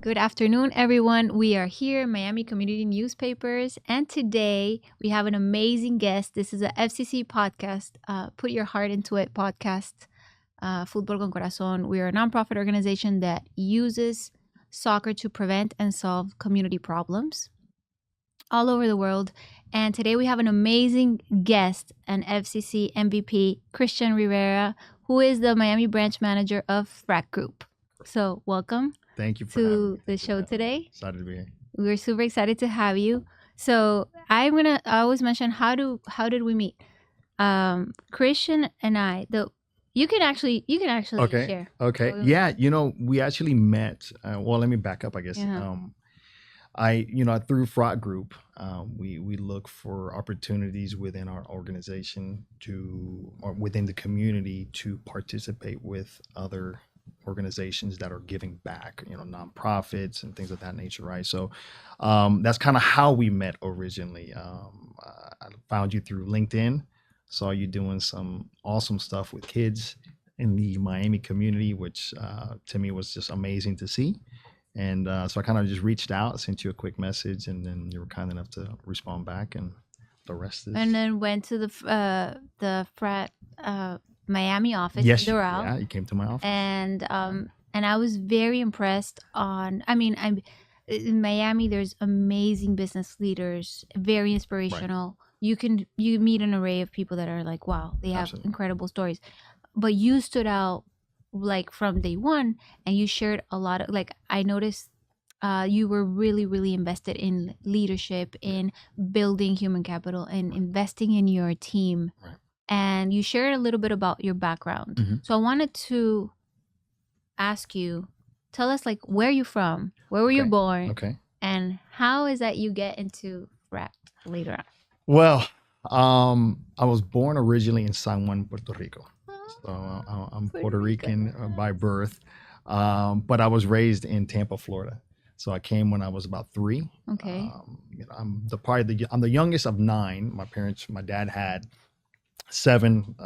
Good afternoon, everyone. We are here, Miami Community Newspapers, and today we have an amazing guest. This is a FCC podcast, Put Your Heart Into It podcast, Fútbol con Corazón. We are a nonprofit organization that uses soccer to prevent and solve community problems all over the world. And today we have an amazing guest, an FCC MVP, Christian Rivera, who is the Miami branch manager of Fracht Group. So welcome. Thank you for having me. To the show today. Excited to be here. We're super excited to have you. So I always mention how did we meet? Christian and I. You can actually share. Okay. Yeah, we actually met. Well, let me back up, I guess. Yeah. Through Fracht Group, we look for opportunities within our organization or within the community to participate with other organizations that are giving back, nonprofits and things of that nature, right? So that's kind of how we met originally. I found you through LinkedIn, saw you doing some awesome stuff with kids in the Miami community, which to me was just amazing to see. And so I kind of just reached out, sent you a quick message, and then you were kind enough to respond back, and the rest is... And then went to the Fracht Miami office. Yes, yeah, you came to my office. And I was very impressed I'm in Miami. There's amazing business leaders, very inspirational. Right. You meet an array of people that are like, wow, they have Absolutely. Incredible stories. But you stood out like from day one, and you shared a lot of, like, I noticed you were really, really invested in leadership, in building human capital, and investing in your team. Right. And you shared a little bit about your background. Mm-hmm. So I wanted to ask you, tell us, like, where you're from, where were you born, and how is that you get into Fracht later on? Well, I was born originally in San Juan, Puerto Rico. So I'm Puerto Rican by birth, but I was raised in Tampa, Florida. So I came when I was about 3. Okay. I'm the youngest of 9. My dad had 7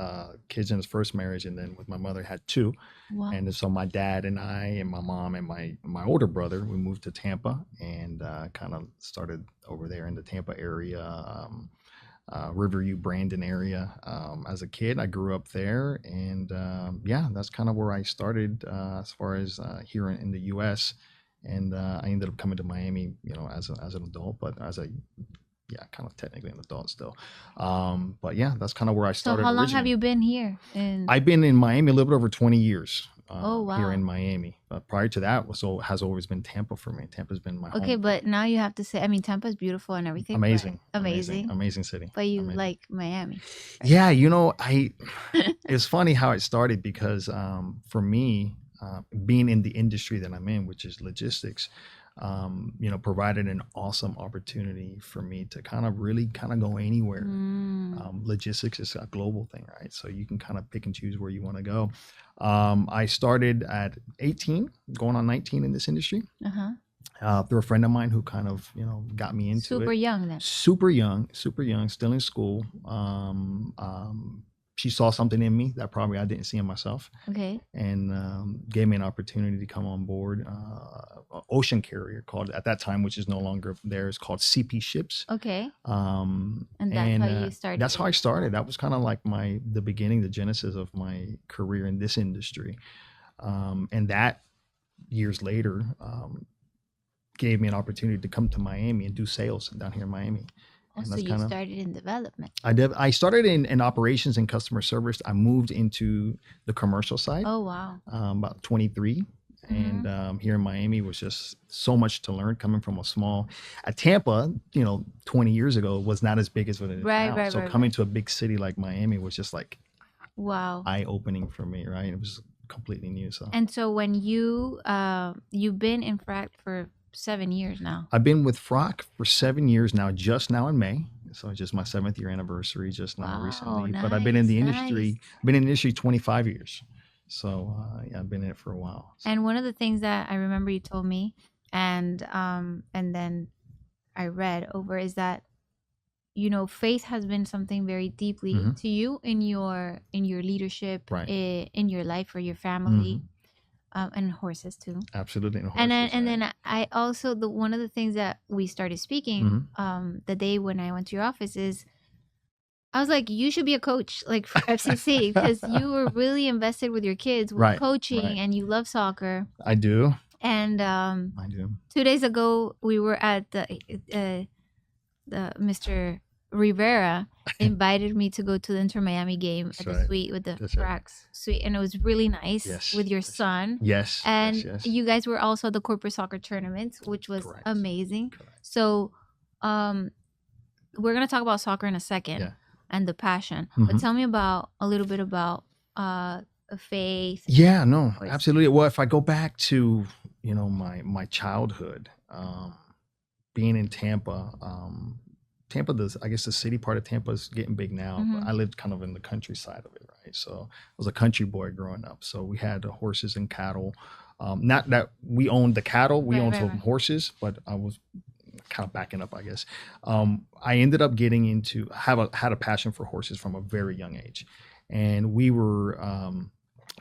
kids in his first marriage, and then with my mother had 2. Wow. And so my dad and I and my mom and my older brother, we moved to Tampa and kind of started over there in the Tampa area, Riverview, Brandon area. As a kid, I grew up there, and that's kind of where I started as far as here in the U.S. And I ended up coming to Miami, as an adult, but as a kind of technically an adult still. But yeah, that's kind of where I started. So how long originally. Have you been here? I've been in Miami a little bit over 20 years. Oh, wow. Here in Miami. Prior to that, has always been Tampa for me. Tampa's been my home. Okay, but now you have to say, Tampa's beautiful and everything. Amazing city. But you like Miami. Right? Yeah, it's funny how it started because for me, being in the industry that I'm in, which is logistics, provided an awesome opportunity for me to kind of go anywhere. Logistics is a global thing, right? So you can kind of pick and choose where you want to go. I started at 18, going on 19 in this industry. Through a friend of mine who kind of, got me into it. Super young then. Super young, still in school. She saw something in me that probably I didn't see in myself. Okay. And gave me an opportunity to come on board ocean carrier called, at that time, which is no longer there, is called CP Ships. Okay. And that's how you started. That's how I started. That was kind of like the beginning, the genesis of my career in this industry. And that years later gave me an opportunity to come to Miami and do sales down here in Miami. So you started in development. I did. I started in operations and customer service. I moved into the commercial side. Oh, wow. About 23. Mm-hmm. And here in Miami was just so much to learn coming from Tampa, 20 years ago was not as big as what it is now. Right, so coming to a big city like Miami was just like, wow, eye-opening for me, right? It was completely new. And so when you've been in Fracht for 7 years now. I've been with Fracht for 7 years now, just now in May. So it's just my 7th year anniversary just now recently. Nice, but I've been in the industry, 25 years. So I've been in it for a while. So. And one of the things that I remember you told me, and then I read over, is that faith has been something very deeply to you in your leadership, right. in your life or your family. and horses too. Absolutely. And And horses, right? then I also, the one of the things that we started speaking the day when I went to your office is, I was like, you should be a coach like for FCC, because you were really invested with your kids with Right. coaching Right. and you love soccer. I do. And I do. 2 days ago we were at the Mr. Rivera invited me to go to the Inter Miami game That's at the right. suite with the That's right. Fracht suite, and it was really nice Yes. with your Yes. son. Yes. And Yes. Yes. you guys were also at the corporate soccer tournament, which was Correct. amazing. Correct. So we're gonna talk about soccer in a second. Yeah. And the passion. But tell me about a little bit about faith. Yeah, no, absolutely. Well, if I go back to, you know, my childhood, being in Tampa, Tampa, I guess the city part of Tampa is getting big now, but I lived kind of in the countryside of it, right? So I was a country boy growing up. So we had horses and cattle. Not that we owned the cattle, we owned some horses, but I was kind of backing up, I guess. I ended up getting into had a passion for horses from a very young age, and we were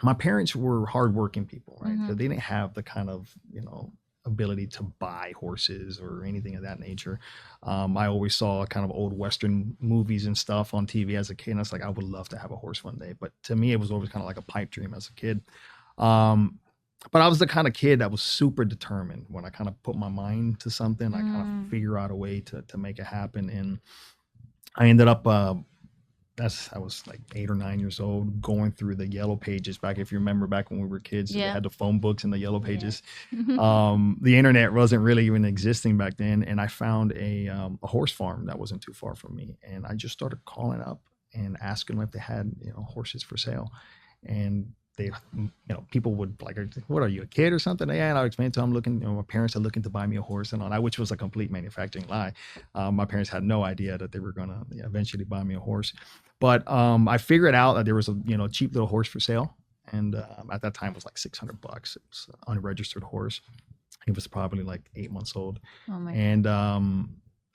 my parents were hardworking people, right? So they didn't have the kind of, you know, ability to buy horses or anything of that nature. I always saw kind of old Western movies and stuff on TV as a kid, and I was like, I would love to have a horse one day. But to me, it was always kind of like a pipe dream as a kid. But I was the kind of kid that was super determined. When I kind of put my mind to something, I kind of figure out a way to make it happen. And I ended up, I was like 8 or 9 years old, going through the yellow pages back. If you remember back when we were kids, they had the phone books and the yellow pages. The internet wasn't really even existing back then. And I found a horse farm that wasn't too far from me. And I just started calling up and asking them if they had, you know, horses for sale. And they, you know, people would like, what are you, a kid or something? Yeah, and I explained to them, looking, you know, my parents are looking to buy me a horse and all that, which was a complete manufacturing lie. My parents had no idea that they were going to eventually buy me a horse. But I figured out that there was a, you know, cheap little horse for sale. And at that time it was like $600. It was an unregistered horse. It was probably like 8 months old. Oh my and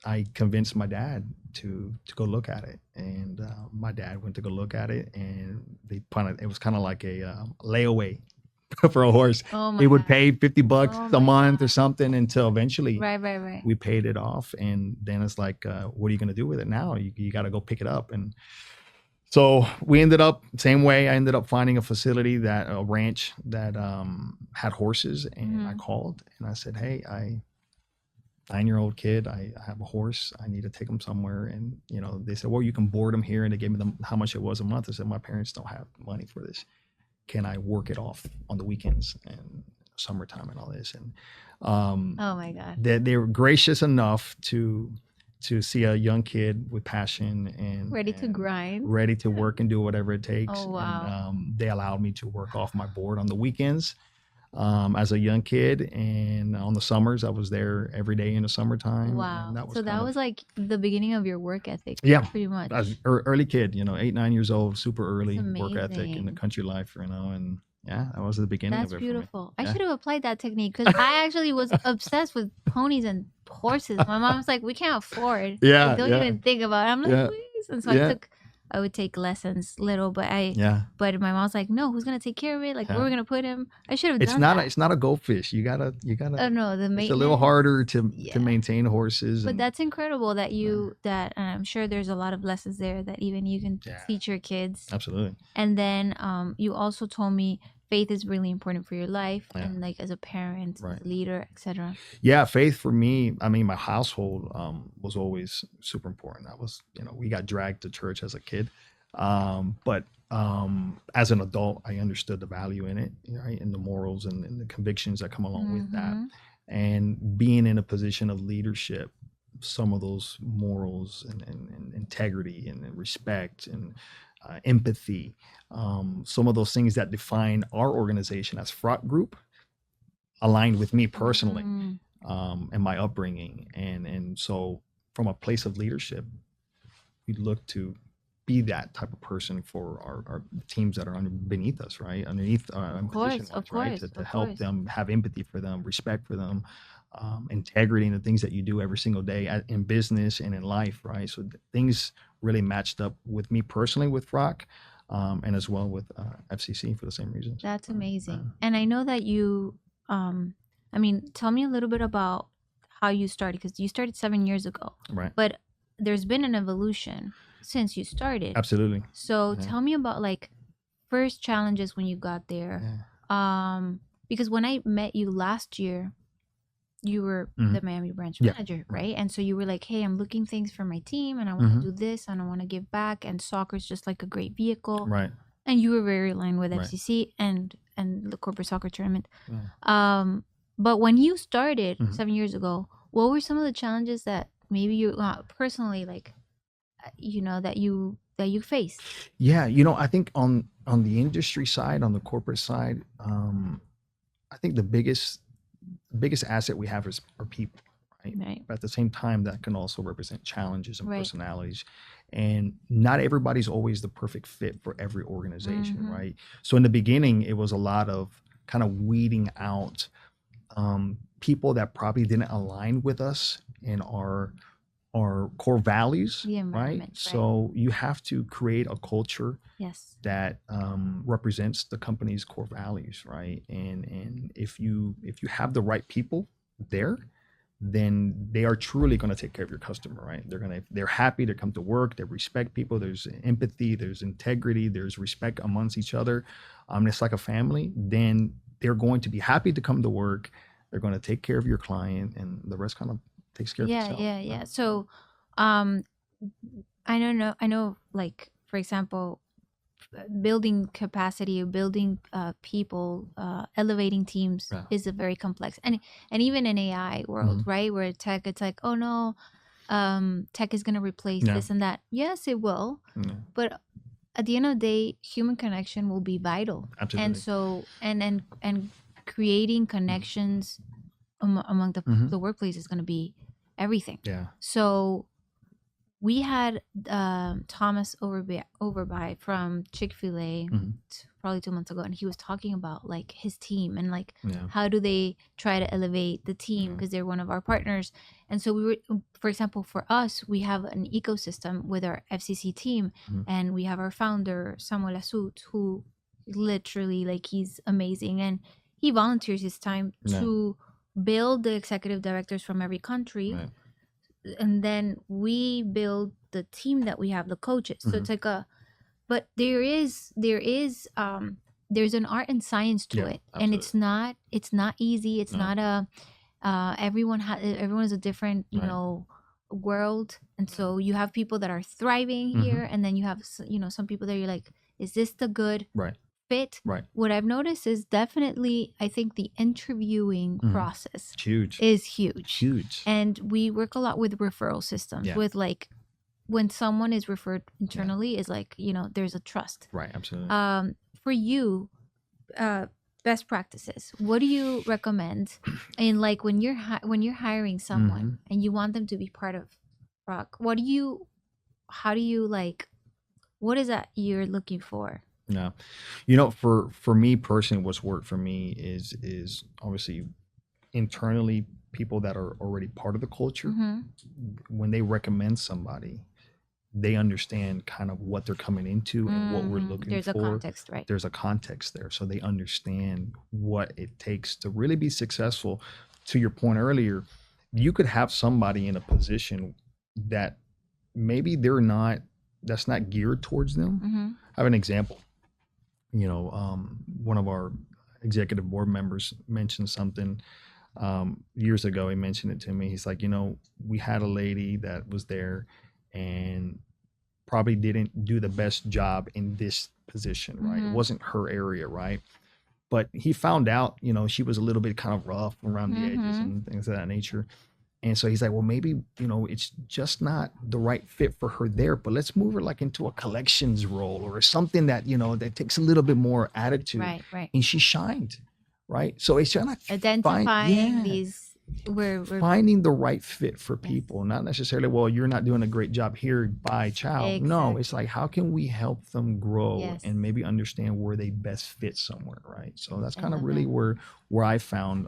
I convinced my dad to go look at it, and my dad went to go look at it, and it was kind of like a layaway for a horse. They would pay $50 a month or something until eventually we paid it off. And then it's like, what are you going to do with it now? You got to go pick it up. And so we ended up same way. I ended up finding a facility, a ranch that had horses, and I called and I said, hey, 9-year-old kid, I have a horse, I need to take him somewhere. And, you know, they said, well, you can board him here. And they gave me how much it was a month. I said, my parents don't have money for this. Can I work it off on the weekends and summertime and all this? And oh my God, they were gracious enough to see a young kid with passion and ready to grind, ready to work and do whatever it takes. Oh wow. And they allowed me to work off my board on the weekends. As a young kid, and on the summers I was there every day in the summertime. Wow. And that was like the beginning of your work ethic. Yeah, pretty much. I was early kid, you know, 8, 9 years old, super early work ethic in the country life, you know. And yeah, that was the beginning of it. That's beautiful. For me. I should have applied that technique, because I actually was obsessed with ponies and horses. My mom was like, we can't afford. Yeah, like, don't even think about it. I'm like, please. And so I would take lessons little, but but my mom's like, no, who's gonna take care of it? Like, where are we gonna put him? I should have done that. It's not a goldfish. You gotta oh no, it's a little harder to maintain horses. But that's incredible that and I'm sure there's a lot of lessons there that even you can teach your kids. Absolutely. And then you also told me faith is really important for your life, and like as a parent, as a leader, etc. Yeah, faith for me, I mean, my household was always super important. I was, you know, we got dragged to church as a kid, but as an adult, I understood the value in it, right, and the morals and the convictions that come along with that. And being in a position of leadership, some of those morals and integrity and respect and empathy, some of those things that define our organization as Fracht Group aligned with me personally, and my upbringing. And so from a place of leadership, we look to be that type of person for our teams that are beneath us, right? Underneath to help them, have empathy for them, respect for them, integrity in the things that you do every single day in business and in life, right? So things really matched up with me personally with Fracht. and as well with FCC for the same reasons. That's amazing. And I know that you, I mean, tell me a little bit about how you started, because you started 7 years ago, Right. but there's been an evolution since you started. Absolutely. So tell me about like first challenges when you got there. Because when I met you last year, you were the Miami branch manager, right? And so you were like, hey, I'm looking things for my team and I want to do this and I want to give back, and soccer's just like a great vehicle. Right. And you were very aligned with FCC and the corporate soccer tournament. But when you started 7 years ago, what were some of the challenges that maybe you personally like, that you faced? Yeah, I think on the industry side, on the corporate side, I think the biggest asset we have are people, right? But at the same time, that can also represent challenges and personalities. And not everybody's always the perfect fit for every organization, right? So in the beginning, it was a lot of kind of weeding out people that probably didn't align with us in our core values, right? So you have to create a culture that represents the company's core values, right? And if you have the right people there, then they are truly going to take care of your customer, right? They're happy to come to work. They respect people. There's empathy. There's integrity. There's respect amongst each other. It's like a family. Then they're going to be happy to come to work. They're going to take care of your client, and the rest kind of takes care of itself. Yeah. So, I know, like, for example, building capacity, building people, elevating teams is a very complex, and even in AI world, right, where tech, it's like, oh no, tech is going to replace this and that. Yes, it will, but at the end of the day, human connection will be vital. Absolutely. And so and creating connections among the workplace is going to be everything. Yeah. So we had Thomas Overby from Chick-fil-A probably 2 months ago, and he was talking about like his team and like how do they try to elevate the team because they're one of our partners. And so we were, for example, for us, we have an ecosystem with our FCC team, and we have our founder Samuel Asut, who literally, like, he's amazing, and he volunteers his time to build the executive directors from every country. And then we build the team that we have, the coaches. So it's like but there's an art and science to it. Absolutely. And it's not easy. It's not everyone is a different, world. And so you have people that are thriving here, and then you have, some people that you're like, is this the good fit? Right. What I've noticed is definitely, I think the interviewing process is huge. And we work a lot with referral systems, with like when someone is referred internally is like, there's a trust. Right. Absolutely. For you, best practices, what do you recommend? And like when you're hiring someone and you want them to be part of Rock, what is that you're looking for? No, for me personally, what's worked for me is obviously internally people that are already part of the culture. When they recommend somebody, they understand kind of what they're coming into and what we're looking for. There's a context, right? There's a context there, so they understand what it takes to really be successful. To your point earlier, you could have somebody in a position that maybe that's not geared towards them. I have an example. One of our executive board members mentioned something years ago. He mentioned it to me. He's like, we had a lady that was there and probably didn't do the best job in this position, right? It wasn't her area, right? But he found out, she was a little bit kind of rough around the edges and things of that nature. And so he's like, well, maybe, it's just not the right fit for her there, but let's move her like into a collections role or something that, that takes a little bit more attitude. Right. And she shined, right? So it's trying to identifying these, we're finding the right fit for people, not necessarily, well, you're not doing a great job here, bye, ciao. Exactly. No, it's like, how can we help them grow and maybe understand where they best fit somewhere, right? So that's kind of really where I found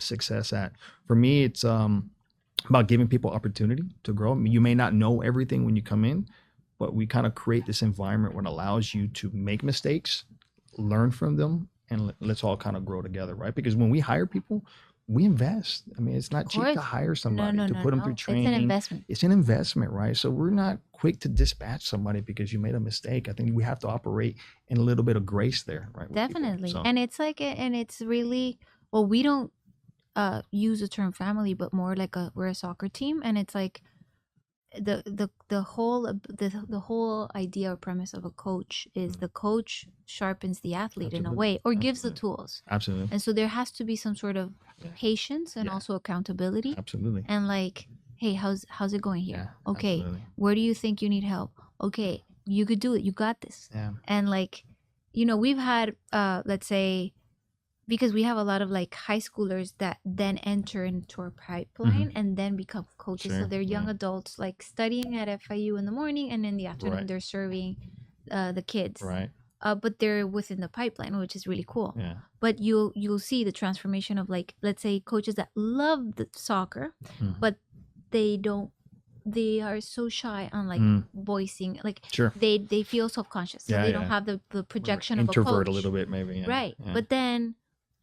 success at. For me, it's about giving people opportunity to grow. I mean, you may not know everything when you come in, but we kind of create this environment where it allows you to make mistakes, learn from them, and let's all kind of grow together, right? Because when we hire people, we invest. I mean, it's not Of cheap to course. hire No, somebody, no, to no, put them through no. It's an training. investment. It's an investment, right? So we're not quick to dispatch somebody because you made a mistake. I think we have to operate in a little bit of grace there, right? With people. Definitely. So And it's like, and it's really, well, we don't use the term family, but more like we're a soccer team, and it's like the whole idea or premise of a coach is the coach sharpens the athlete in a absolutely, way, or gives the absolutely, tools. absolutely, And so there has to be some sort of yeah, patience and yeah, also accountability, absolutely, and like, hey, how's it going yeah, here? Okay, absolutely, where do you think you need help? Okay, you could do it, you got this. yeah, And like, we've had let's say, because we have a lot of like high schoolers that then enter into our pipeline and then become coaches. So sure, they're young yeah, adults like studying at FIU in the morning, and in the afternoon right, they're serving the kids. right, But they're within the pipeline, which is really cool. yeah, But you'll see the transformation of, like, let's say, coaches that love the soccer, but they don't they are so shy on like voicing, like sure, they feel self-conscious, so yeah, they don't yeah, have the we're projection of a introvert a coach. little bit, maybe, yeah, Right. yeah, But then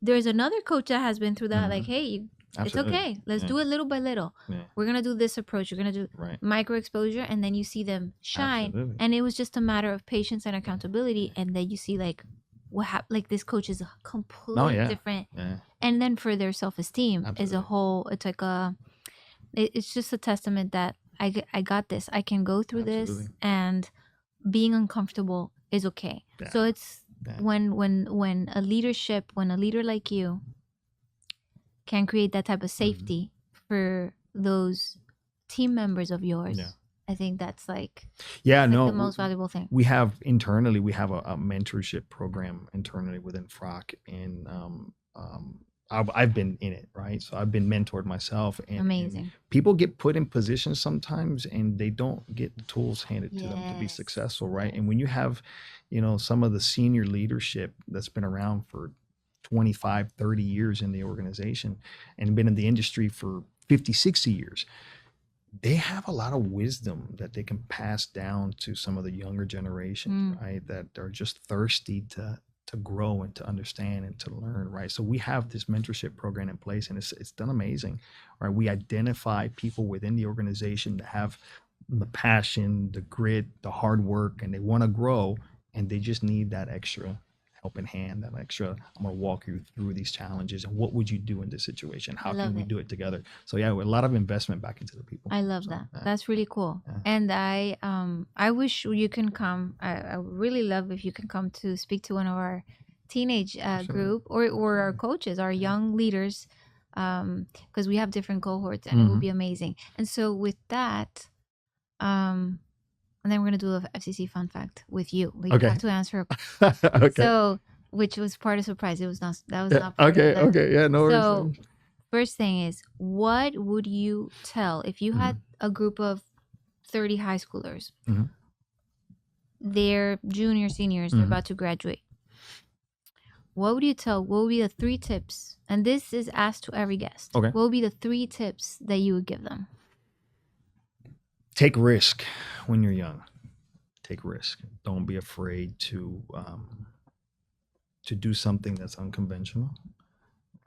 there's another coach that has been through that, like, hey, it's absolutely, okay. Let's yeah, do it little by little. yeah, We're going to do this approach. You're going to do right, micro exposure, and then you see them shine. absolutely, And it was just a matter of patience and accountability. And then you see, like, like this coach is a complete yeah, different. yeah, And then for their self-esteem is a absolutely, whole, it's like it's just a testament that I got this. I can go through this, absolutely, and being uncomfortable is okay. yeah, So it's yeah, when a leader like you can create that type of safety for those team members of yours, yeah. I think that's like, Yeah, like no, the most valuable thing. we have internally, we have a mentorship program internally within Fracht, and I've been in it, right? So I've been mentored myself, and Amazing. people get put in positions sometimes, and they don't get the tools handed to them to be Yes. successful, right? And when you have, some of the senior leadership that's been around for 25, 30 years in the organization and been in the industry for 50, 60 years, they have a lot of wisdom that they can pass down to some of the younger generations, right? That are just thirsty to grow and to understand and to learn, right? So we have this mentorship program in place, and it's done amazing, right? We identify people within the organization that have the passion, the grit, the hard work, and they want to grow, and they just need that extra helping hand, that extra, I'm going to walk you through these challenges, and what would you do in this situation? How can we do it together? So yeah, a lot of investment back into the people. I love that. That's really cool. And I wish you can come. I would really love if you can come to speak to one of our teenage group, or our coaches, our young leaders, because we have different cohorts, and it would be amazing. And so with that, and then we're gonna do a FCC fun fact with you. Like, you have to answer. Okay. So, which was part of surprise. It was not. That was not. Part Okay. of the, Okay. Yeah. No worries. So, first thing is, what would you tell if you had a group of 30 high schoolers? They're junior, seniors. They're about to graduate. What would you tell? What would be the 3 tips? And this is asked to every guest. Okay. What would be the 3 tips that you would give them? Take risk when you're young. Take risk. Don't be afraid to do something that's unconventional,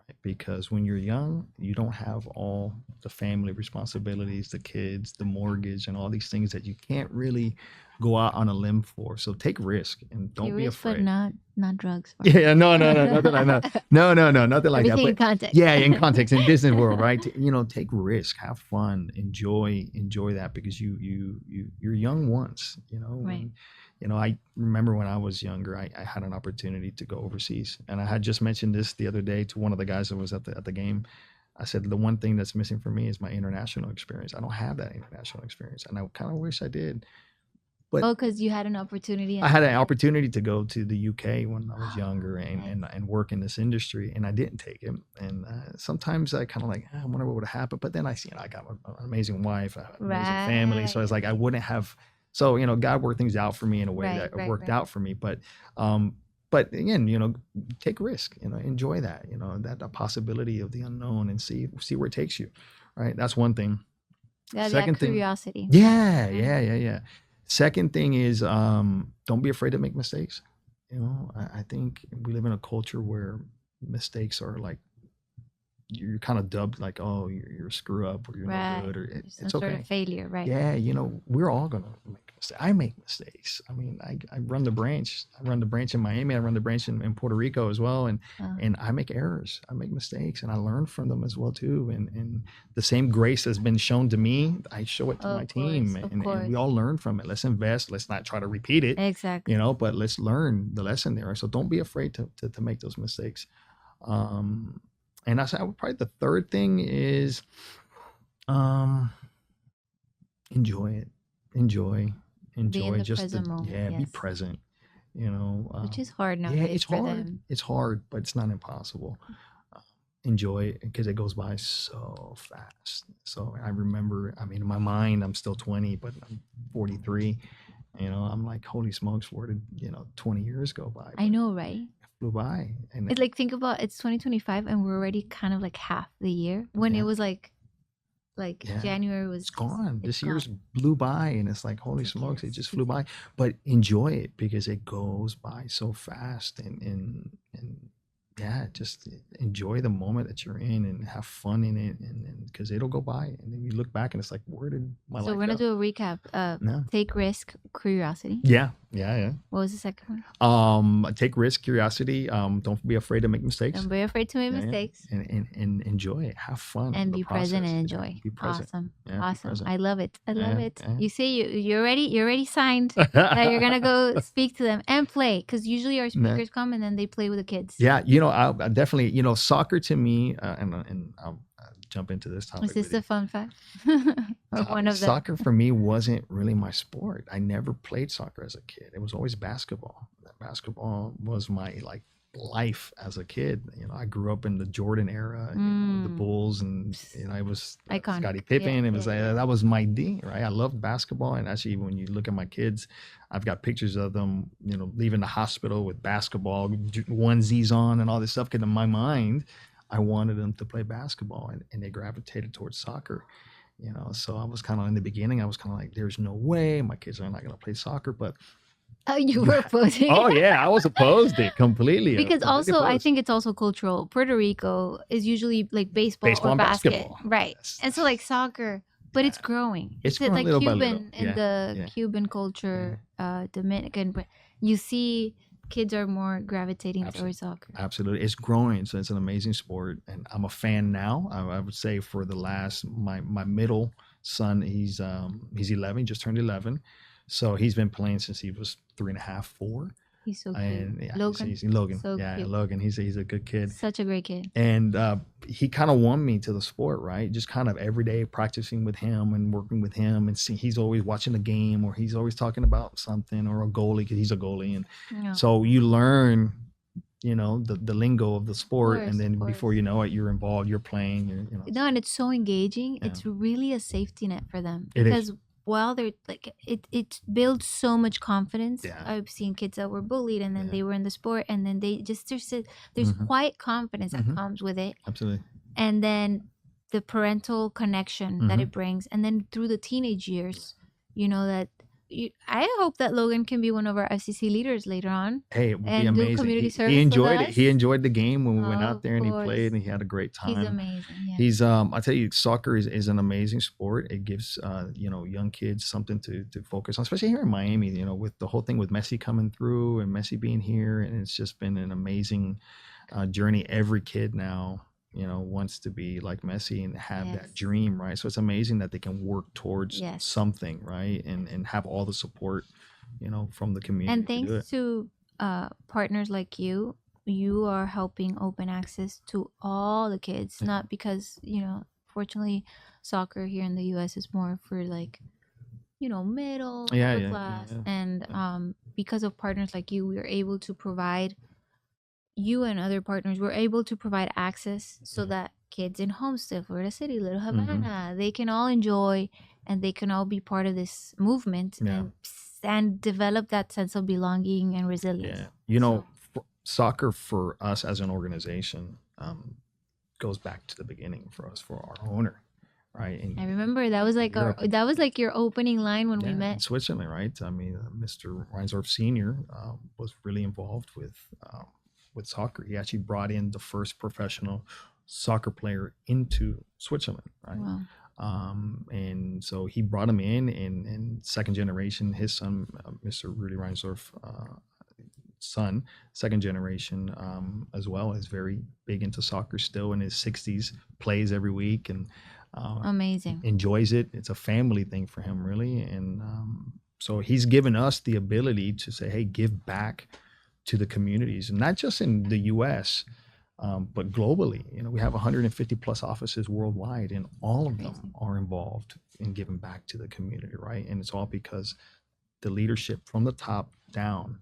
right? Because when you're young, you don't have all the family responsibilities, the kids, the mortgage, and all these things that you can't really go out on a limb for. So take risk and don't be afraid. But not drugs. Yeah, no, nothing like that. No, nothing like Everything that. in context. Yeah, in context, in business world, right? Take risk, have fun, enjoy that, because you're young once, Right. I remember when I was younger, I had an opportunity to go overseas, and I had just mentioned this the other day to one of the guys that was at the game. I said, the one thing that's missing for me is my international experience. I don't have that international experience, and I kind of wish I did. But because you had an opportunity. I had an opportunity to go to the UK when I was younger and work in this industry, and I didn't take it. And sometimes I kind of like, I wonder what would have happened. But then I got an amazing wife, an amazing family. So it's like, I wouldn't have. So, God worked things out for me in a way that worked out for me. But again, take risk, enjoy that, that possibility of the unknown, and see where it takes you. Right. That's one thing. Second thing, curiosity. Yeah. Second thing is, don't be afraid to make mistakes. You know, I think we live in a culture where mistakes are like, you're kind of dubbed like, oh, you're a screw up, or you're no Right. good, or Some it's sort of okay. failure, right? Yeah, you know, we're all gonna make mistakes. I make mistakes. I mean, I run the branch. I run the branch in Miami. I run the branch in Puerto Rico as well, and I make errors. I make mistakes, and I learn from them as well too. And the same grace has been shown to me, I show it to my Of team, course, of and we course. all learn from it. Let's invest. Let's not try to repeat it, you Exactly. know, but let's learn the lesson there. So don't be afraid to make those mistakes. Um, and I say probably the third thing is, um, enjoy it. Enjoy, Be in enjoy. the Just present moment, yeah, be yes. present. You know, Which is hard yeah, nowadays it's for hard. them. It's hard, but it's not impossible. Uh, Enjoy it because it goes by so fast. So I remember, I mean, in my mind, I'm still 20, but I'm 43. You know, I'm like, holy smokes, where did, 20 years go by? I But know, right? it flew by. And It's like, think about, it's 2025 and we're already kind of like half the year, when it yeah, was like yeah, January was it's just, gone. it's This year's gone. blew by, and it's like, holy smokes, it Ridiculous. just flew by. But enjoy it because it goes by so fast, and yeah, just enjoy the moment that you're in and have fun in it, and because it'll go by, and then you look back and it's like, where did my So life we're gonna go? do a recap. No. Take risk, curiosity. Yeah, yeah. What was the second one? Take risk, curiosity. Don't be afraid to make mistakes. Don't be afraid to make Yeah, yeah. mistakes. And enjoy it. Have fun And the be present process. and Yeah, enjoy. be present. Awesome. Yeah, be Awesome. present. I love it. I love Yeah, it. yeah. You say you're already signed that you're gonna go speak to them and play, because usually our Nah. speakers come and then they play with the kids. Yeah, I definitely, soccer to me, and I'll jump into this topic Is this with you. a fun fact? Or one of them? Soccer for me wasn't really my sport. I never played soccer as a kid. It was always basketball. Basketball was my like life as a kid. I grew up in the Jordan era, the Bulls, and it was Iconic. Scottie Pippen. Yeah, It was that was my D, right? I loved basketball, and actually, when you look at my kids, I've got pictures of them, leaving the hospital with basketball onesies on and all this stuff. Because in my mind, I wanted them to play basketball, and they gravitated towards soccer. So I was kind of in the beginning, I was kind of like, there's no way my kids are not going to play soccer, but Oh, you were opposing. oh yeah, I was opposed to it completely. Because completely also, I opposed. think it's also cultural. Puerto Rico is usually like baseball Baseball or and basket, basketball. right? Yes. And so like soccer, but it's Yeah. growing. It's It's growing like little by little. Cuban in Yeah, the yeah. Cuban culture, Dominican, but you see kids are more gravitating towards soccer. Absolutely, it's growing. So it's an amazing sport, and I'm a fan now. I would say for the last, my middle son, he's 11, just turned 11, so he's been playing since he was 3.5, 4. He's so cute. And yeah, Logan. he's Logan. So Yeah, cute. Logan. He's a good kid. Such a great kid. And he kind of won me to the sport, right? Just kind of every day practicing with him and working with him, and see, he's always watching a game, or he's always talking about something, or a goalie, because he's a goalie, and so you learn, the lingo of the sport, and then before you know it, you're involved, you're playing, No, and it's so engaging. Yeah. It's really a safety net for them, It is. because while they're like, it builds so much confidence. Yeah. I've seen kids that were bullied and then Yeah. they were in the sport, and then they just there's quiet confidence that comes with it, Absolutely. and then the parental connection that it brings, and then through the teenage years, that I hope that Logan can be one of our FCC leaders later on. Hey, it would be And do amazing. community service He with enjoyed it. us. He enjoyed the game when we went Of out there, and he course. played, and he had a great time. He's amazing. Yeah. He's I tell you, soccer is an amazing sport. It gives young kids something to focus on, especially here in Miami, with the whole thing with Messi coming through and Messi being here, and it's just been an amazing journey. Every kid now wants to be like Messi and have Yes. that dream, right? So it's amazing that they can work towards Yes. something, right? And have all the support from the community. And to do thanks it. to partners like you are helping open access to all the kids. Yeah. Not because, fortunately, soccer here in the US is more for like, middle Yeah, upper yeah, class. yeah. And because of partners like you, we are able to provide, you and other partners were able to provide access so that kids in Homestead, Florida City, Little Havana, they can all enjoy, and they can all be part of this movement. Yeah. And develop that sense of belonging and resilience. Yeah. Soccer for us as an organization goes back to the beginning for us, for our owner, right? And I remember that was like Europe. that was like your opening line when we in met. Switzerland, right? I mean, Mr. Reinsdorf Senior was really involved with soccer. He actually brought in the first professional soccer player into Switzerland, right? Wow. And so he brought him in, and second generation, his son, Mr. Rudy Reinsdorf, son, second generation, as well, is very big into soccer still in his 60s, plays every week, and Amazing. enjoys it. It's a family thing for him, really. And so he's given us the ability to say, hey, give back to the communities, and not just in the US, but globally. You know, we have 150 plus offices worldwide, and all of them are involved in giving back to the community, right? And it's all because the leadership from the top down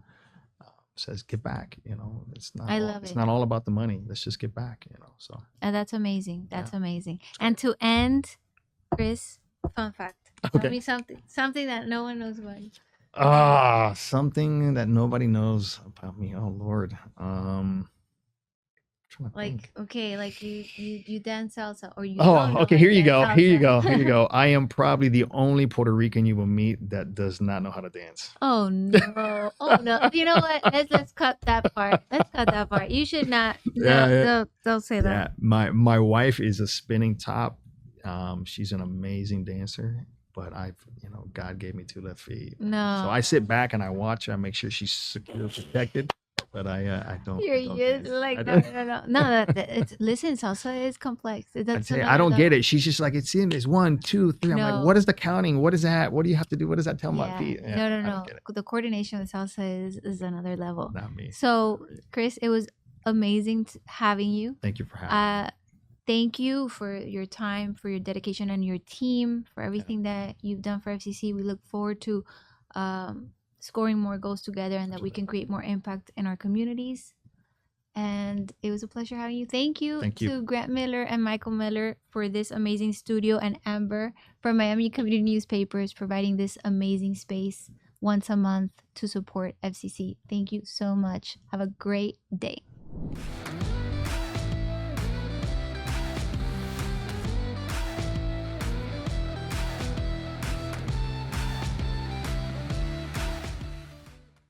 says give back. You know, it's not it's not all about the money. Let's just give back, you know. So that's amazing. That's amazing. And to end, Chris, fun fact. Tell me something that no one knows about you. Something that nobody knows about me. Oh Lord. Like, okay, like you dance salsa, or you okay, here you go. Here you go. I am probably the only Puerto Rican you will meet that does not know how to dance. Oh no. Oh no. You know what? Let's cut that part. Let's cut that part. You should not. No, don't say that. Yeah, my wife is a spinning top. She's an amazing dancer, but God gave me 2 left feet. No. So I sit back and I watch her. I make sure she's secure, protected. But I don't. No. Listen, salsa is complex. I don't get it. She's just like, it's 1, 2, 3. I'm like, what is the counting? What is that? What do you have to do? What does that tell my feet? Yeah, no. The coordination with salsa is another level. Not me. So, Chris, it was amazing having you. Thank you for having me. Thank you for your time, for your dedication, and your team, for everything that you've done for FCC. We look forward to scoring more goals together, and that we can create more impact in our communities. And it was a pleasure having you. Thank you to Grant Miller and Michael Miller for this amazing studio, and Amber from Miami Community Newspapers providing this amazing space once a month to support FCC. Thank you so much. Have a great day.